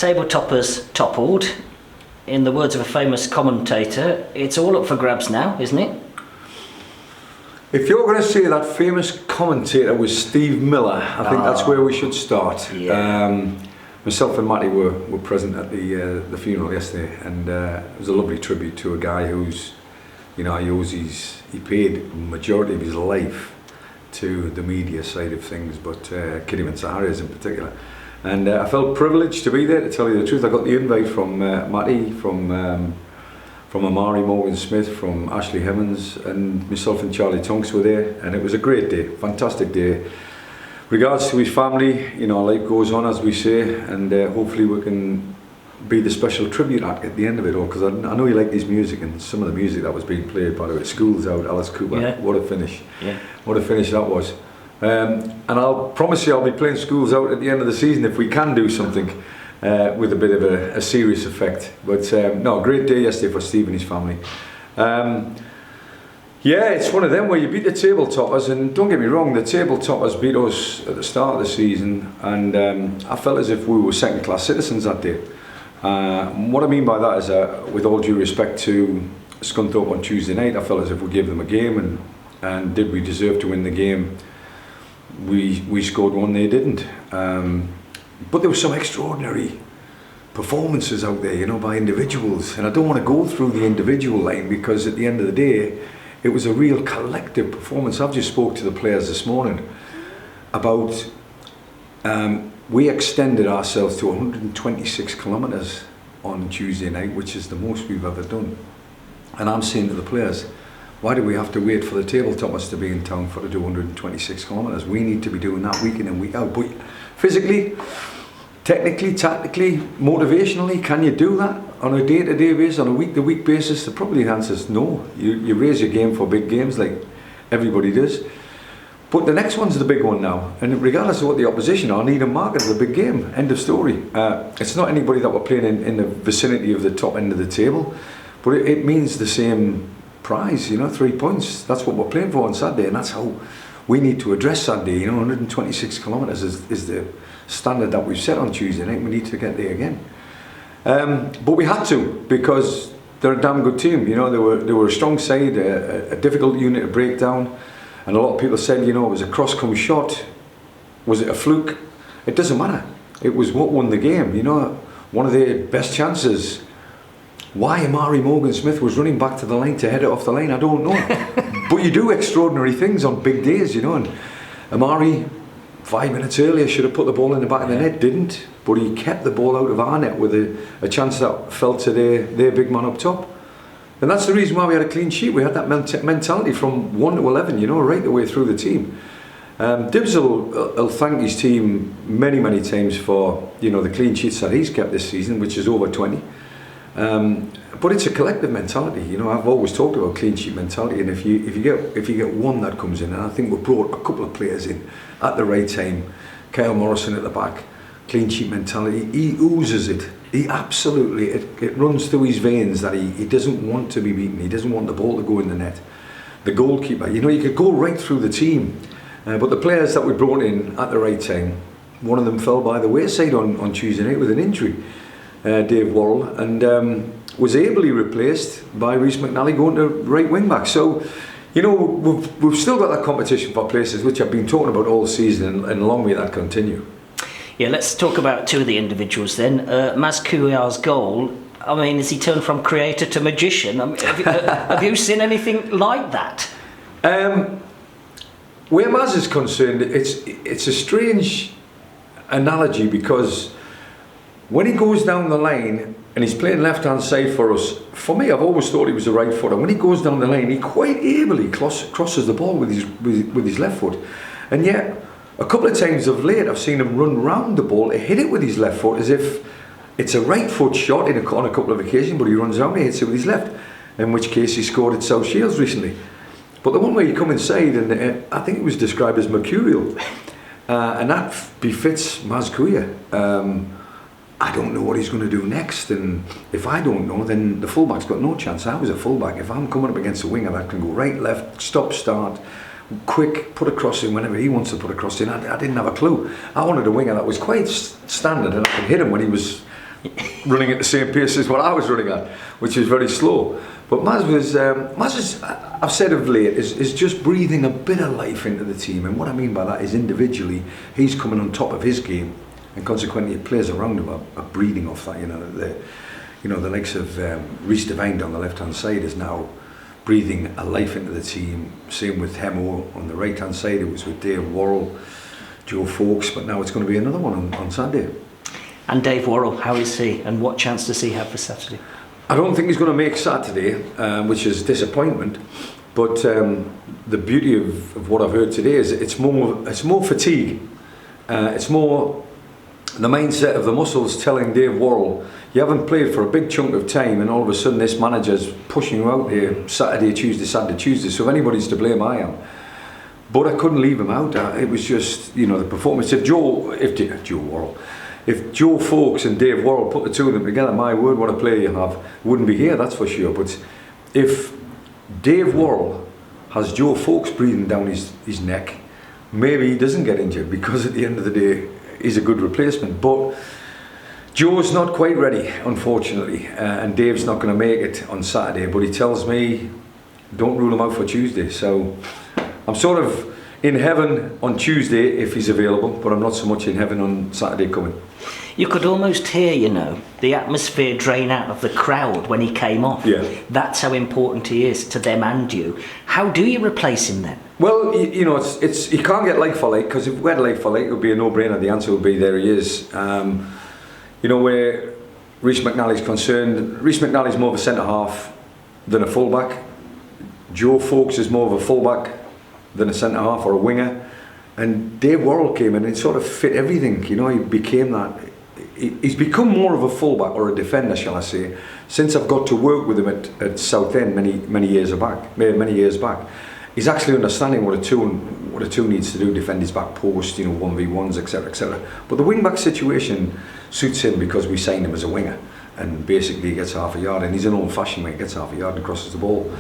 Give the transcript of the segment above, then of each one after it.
Tabletoppers toppled. In the words of a famous commentator, it's all up for grabs now, isn't it? If you're going to say that famous commentator was Steve Miller, I think that's where we should start. Yeah. Myself and Matty were present at the funeral yesterday, and it was a lovely tribute to a guy who's, he paid the majority of his life to the media side of things, but Harriers in particular. And I felt privileged to be there, to tell you the truth. I got the invite from Matty, from Amari Morgan-Smith, from Ashley Hemmons, and myself and Charlie Tonks were there, and it was a great day, fantastic day. Regards to his family, life goes on, as we say, and hopefully we can be the special tribute act at the end of it all, because I know you like his music, and some of the music that was being played, by the way, School's Out, Alice Cooper, yeah. What a finish. Yeah. What a finish that was. And I'll promise you I'll be playing School's Out at the end of the season if we can do something with a bit of a serious effect. But no, great day yesterday for Steve and his family. Yeah, it's one of them where you beat the Tabletoppers, and don't get me wrong, the Tabletoppers beat us at the start of the season, and I felt as if we were second class citizens that day. What I mean by that is, with all due respect to Scunthorpe on Tuesday night, I felt as if we gave them a game, and did we deserve to win the game? We scored one, they didn't. But there were some extraordinary performances out there, by individuals, and I don't want to go through the individual line, because at the end of the day it was a real collective performance. I've just spoke to the players this morning about we extended ourselves to 126 kilometres on Tuesday night, which is the most we've ever done, and I'm saying to the players, why do we have to wait for the Tabletoppers to be in town to do 126 kilometres? We need to be doing that week in and week out. But physically, technically, tactically, motivationally, can you do that on a day-to-day basis, on a week-to-week basis? Probably the answer is no. You raise your game for big games like everybody does. But the next one's the big one now. And regardless of what the opposition are, Needham Market is a big game. End of story. It's not anybody that we're playing in the vicinity of the top end of the table, but it means the same prize, 3 points. That's what we're playing for on Saturday, and that's how we need to address Saturday. 126 kilometres is the standard that we've set on Tuesday night. We need to get there again. But we had to, because they're a damn good team. They were a strong side, a difficult unit to break down, and a lot of people said, it was a cross-come shot. Was it a fluke? It doesn't matter. It was what won the game. One of their best chances. Why Amari Morgan-Smith was running back to the line to head it off the line, I don't know. But you do extraordinary things on big days, and Amari, 5 minutes earlier, should have put the ball in the back of the net, didn't, but he kept the ball out of our net with a chance that fell to their big man up top. And that's the reason why we had a clean sheet. We had that mentality from 1 to 11, right the way through the team. Dibs will thank his team many, many times for the clean sheets that he's kept this season, which is over 20. But it's a collective mentality. I've always talked about clean sheet mentality, and if you get one that comes in, and I think we've brought a couple of players in at the right time. Kyle Morrison at the back, clean sheet mentality. He oozes it. He absolutely, it runs through his veins that he doesn't want to be beaten. He doesn't want the ball to go in the net. The goalkeeper, you could go right through the team, but the players that we brought in at the right time, one of them fell by the wayside on Tuesday night with an injury. Dave Worrell, and was ably replaced by Rhys McNally going to right wing back. So, we've still got that competition for places, which I've been talking about all season, and long may that continue. Yeah, let's talk about two of the individuals then. Maz Kouya's goal. I mean, has he turned from creator to magician? I mean, have you seen anything like that? Where Maz is concerned, it's a strange analogy, because when he goes down the line and he's playing left-hand side for us, for me, I've always thought he was a right footer. When he goes down the lane, he quite ably crosses the ball with his left foot. And yet, a couple of times of late, I've seen him run round the ball to hit it with his left foot, as if it's a right foot shot on a couple of occasions, but he runs around and hits it with his left, in which case he scored at South Shields recently. But the one where you come inside, and I think it was described as mercurial, and that befits Maz Kouya. I don't know what he's going to do next, and if I don't know, then the fullback's got no chance. I was a fullback. If I'm coming up against a winger that can go right, left, stop, start, quick, put a cross in whenever he wants to put a cross in, I didn't have a clue. I wanted a winger that was quite standard and I could hit him when he was running at the same pace as what I was running at, which is very slow. But Maz is, I've said of late, is just breathing a bit of life into the team. And what I mean by that is individually, he's coming on top of his game, and consequently, players around him are breathing off that. The likes of Rhys Devine down the left-hand side is now breathing a life into the team. Same with Hemo on the right-hand side. It was with Dave Worrell, Joe Fawkes, but now it's going to be another one on Saturday. And Dave Worrell, how is he, and what chance does he have for Saturday? I don't think he's going to make Saturday, which is disappointment. But the beauty of what I've heard today is it's more fatigue. It's more the mindset of the muscles telling Dave Worrell, you haven't played for a big chunk of time, and all of a sudden this manager's pushing you out there Saturday, Tuesday. So if anybody's to blame, I am. But I couldn't leave him out. It was just, the performance. If Joe Fawkes and Dave Worrell put the two of them together, my word, what a player you have. Wouldn't be here, that's for sure. But if Dave Worrell has Joe Fawkes breathing down his neck, maybe he doesn't get injured, because at the end of the day, he's a good replacement. But Joe's not quite ready, unfortunately, and Dave's not going to make it on Saturday. But he tells me, don't rule him out for Tuesday. So I'm sort of in heaven on Tuesday if he's available, but I'm not so much in heaven on Saturday coming. You could almost hear, the atmosphere drain out of the crowd when he came off. Yeah. That's how important he is to them and you. How do you replace him then? Well, it's you can't get like for like, because if we had like for like, it would be a no-brainer. The answer would be there he is. Where Rhys McNally's concerned, Rhys McNally's more of a centre-half than a full-back. Joe Fawkes is more of a full-back than a centre-half or a winger. And Dave Worrell came in and sort of fit everything. He became that. He's become more of a full-back or a defender, shall I say, since I've got to work with him at Southend many years back. He's actually understanding what a two needs to do: defend his back post, 1v1s, etc. But the wing-back situation suits him because we signed him as a winger, and basically he gets half a yard, and he's an old-fashioned winger, gets half a yard and crosses the ball.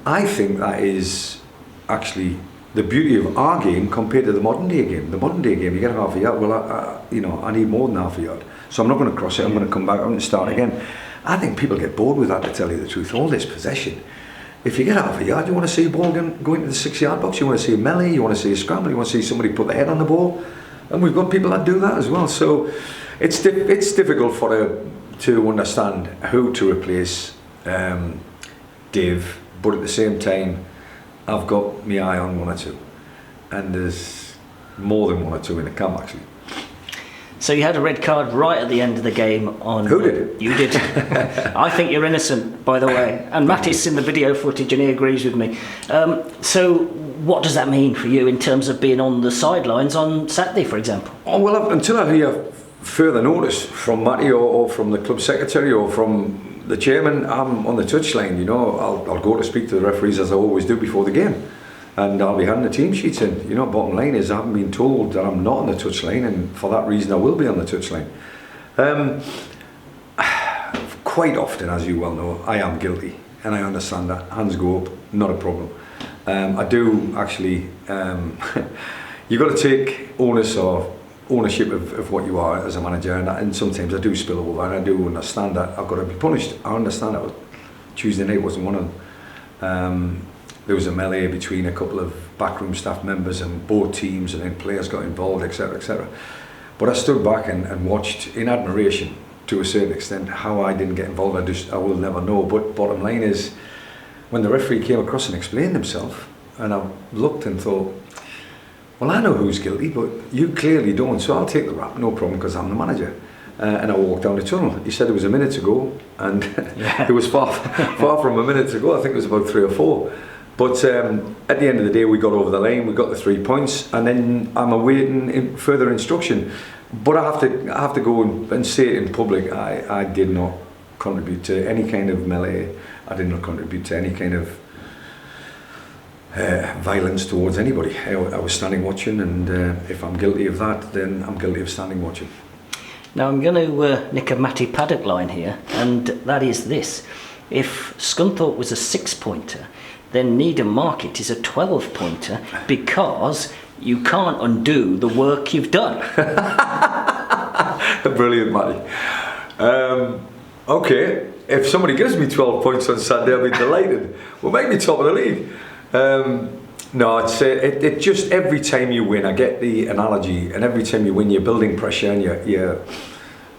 I think that is actually the beauty of our game compared to the modern day game. The modern day game, you get half a yard. Well, I need more than half a yard, so I'm not going to cross it. I'm going to come back. I'm going to start again. I think people get bored with that, to tell you the truth. All this possession. If you get half a yard, you want to see a ball go into the 6-yard box. You want to see a melee. You want to see a scramble. You want to see somebody put their head on the ball. And we've got people that do that as well. So it's difficult to understand who to replace Dave, but at the same time, I've got my eye on one or two, and there's more than one or two in the camp actually. So you had a red card right at the end of the game on... Who did? You did. I think you're innocent, by the way. And Matty's seen the video footage and he agrees with me. So what does that mean for you in terms of being on the sidelines on Saturday, for example? Oh, well, until I hear further notice from Matty or from the club secretary or from the chairman, I'm on the touchline. I'll go to speak to the referees as I always do before the game. And I'll be handing the team sheets in. Bottom line is I haven't been told that I'm not on the touchline, and for that reason I will be on the touchline. Quite often, as you well know, I am guilty, and I understand that. Hands go up, not a problem. I do actually. You've got to take ownership of what you are as a manager, and sometimes I do spill over, and I do understand that I've got to be punished. I understand that. Tuesday night wasn't one of them. There was a melee between a couple of backroom staff members and both teams, and then players got involved, etc. But I stood back and watched in admiration, to a certain extent, how I didn't get involved. I will never know. But bottom line is, when the referee came across and explained himself, and I looked and thought, well, I know who's guilty, but you clearly don't, so I'll take the rap, no problem, because I'm the manager. And I walked down the tunnel. He said it was a minute to go, and it was far from a minute to go. I think it was about 3 or 4. But at the end of the day, we got over the line, we got the 3 points, and then I'm awaiting further instruction. But I have to go and say it in public. I did not contribute to any kind of melee. I did not contribute to any kind of violence towards anybody. I was standing watching, and if I'm guilty of that, then I'm guilty of standing watching. Now I'm going to nick a Matty Paddock line here, and that is this. If Scunthorpe was a 6-pointer, then Needham Market is a 12-pointer, because you can't undo the work you've done. Brilliant, Matty. Okay, if somebody gives me 12 points on Saturday, I'll be delighted. We'll make me top of the league. No, it just every time you win, I get the analogy, and every time you win, you're building pressure, and you're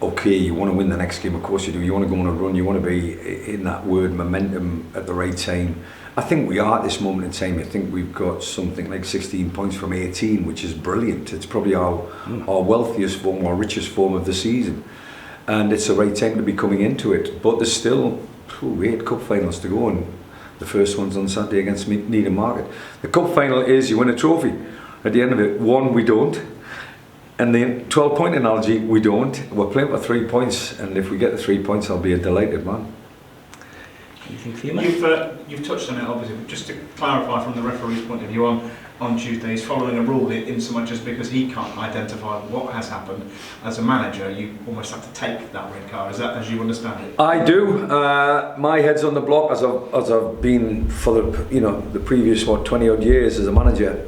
okay. You want to win the next game, of course you do. You want to go on a run. You want to be in that word momentum at the right time. I think we are at this moment in time. I think we've got something like 16 points from 18, which is brilliant. It's probably our wealthiest form, our richest form of the season. And it's the right time to be coming into it. But there's still 8 cup finals to go, and the first one's on Saturday against Needham Market. The cup final is you win a trophy. At the end of it, 1 we don't. And the 12-point analogy, we don't. We're playing for 3 points, and if we get the 3 points, I'll be a delighted man. Anything for you, mate? You've touched on it, obviously, but just to clarify from the referee's point of view, on Tuesday, he's following a rule in so much as because he can't identify what has happened. As a manager, you almost have to take that red card. Is that as you understand it? I do. My head's on the block as I've been for the previous 20 odd years as a manager.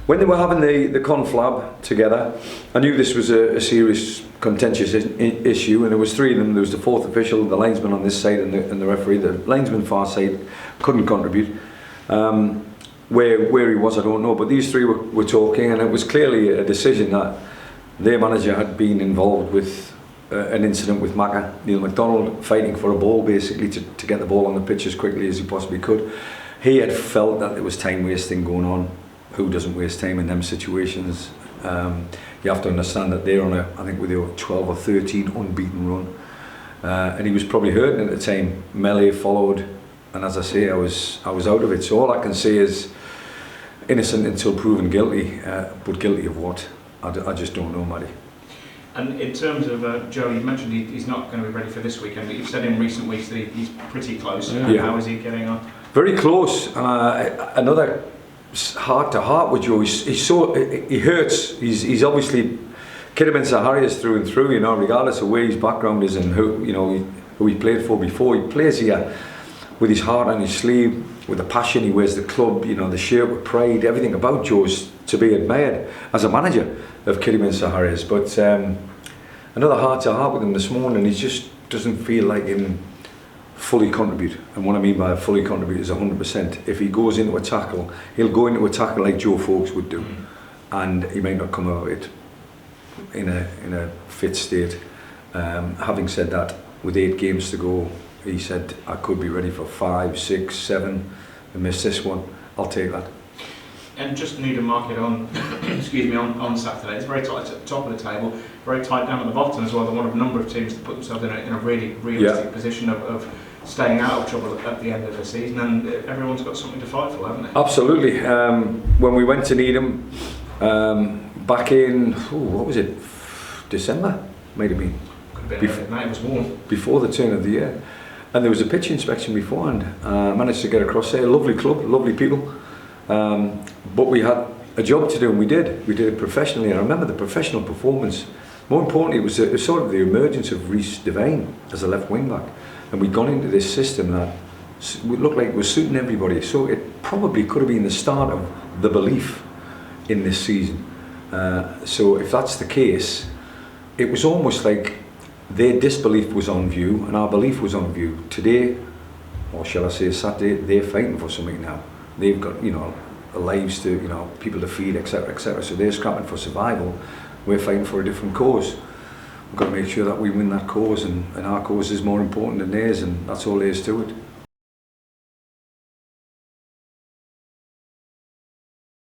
When they were having the conflab together, I knew this was a serious contentious issue, and there was 3 of them. There was the 4th official, the linesman on this side, and the referee. The linesman far side couldn't contribute. Where he was, I don't know, but these 3 were talking, and it was clearly a decision that their manager had been involved with an incident with Neil MacDonald, fighting for a ball basically to get the ball on the pitch as quickly as he possibly could. He had felt that there was time wasting going on. Who doesn't waste time in them situations? You have to understand that they're on I think with a 12 or 13 unbeaten run, and he was probably hurting at the time. Melee followed, and as I say, I was out of it. So all I can say is innocent until proven guilty, but guilty of what? I just don't know, Matty. And in terms of Joe, you mentioned he's not going to be ready for this weekend, but you've said in recent weeks that he's pretty close. Yeah. How is he getting on? Very close. Another heart to heart with Joe. He hurts. He's obviously Kidderminster Harriers through and through. Regardless of where his background is and who he played for before. He plays here with his heart on his sleeve, with the passion. He wears the club, the shirt with pride. Everything about Joe's to be admired as a manager of Kidderminster Harriers. But another heart to heart with him this morning. He just doesn't feel like he can fully contribute. And what I mean by fully contribute is 100%. If he goes into a tackle, he'll go into a tackle like Joe Folks would do, and he might not come out of it in a fit state. Having said that, with 8 games to go, he said I could be ready for 5, 6, 7 and miss this one. I'll take that. And just Needham Market on on Saturday. It's very tight at the top of the table, very tight down at the bottom as well. They're one of a number of teams that put themselves in a really realistic position of staying out of trouble at the end of the season, and everyone's got something to fight for, haven't they? Absolutely. When we went to Needham back in what was it, December, might have been. Could have been. It was warm before the turn of the year, and there was a pitch inspection beforehand. Managed to get across there. Lovely club, lovely people. But we had a job to do, and we did it professionally. And I remember the professional performance. More importantly, it was sort of the emergence of Rhys Devine as a left wing back, and we'd gone into this system that looked like it was suiting everybody. So it probably could have been the start of the belief in this season. So if that's the case, it was almost like their disbelief was on view and our belief was on view. Today, or shall I say Saturday, they're fighting for something now. They've got lives to people to feed, etc., etc. So they're scrapping for survival. We're fighting for a different cause. We've got to make sure that we win that cause, and our cause is more important than theirs, and that's all there is to it.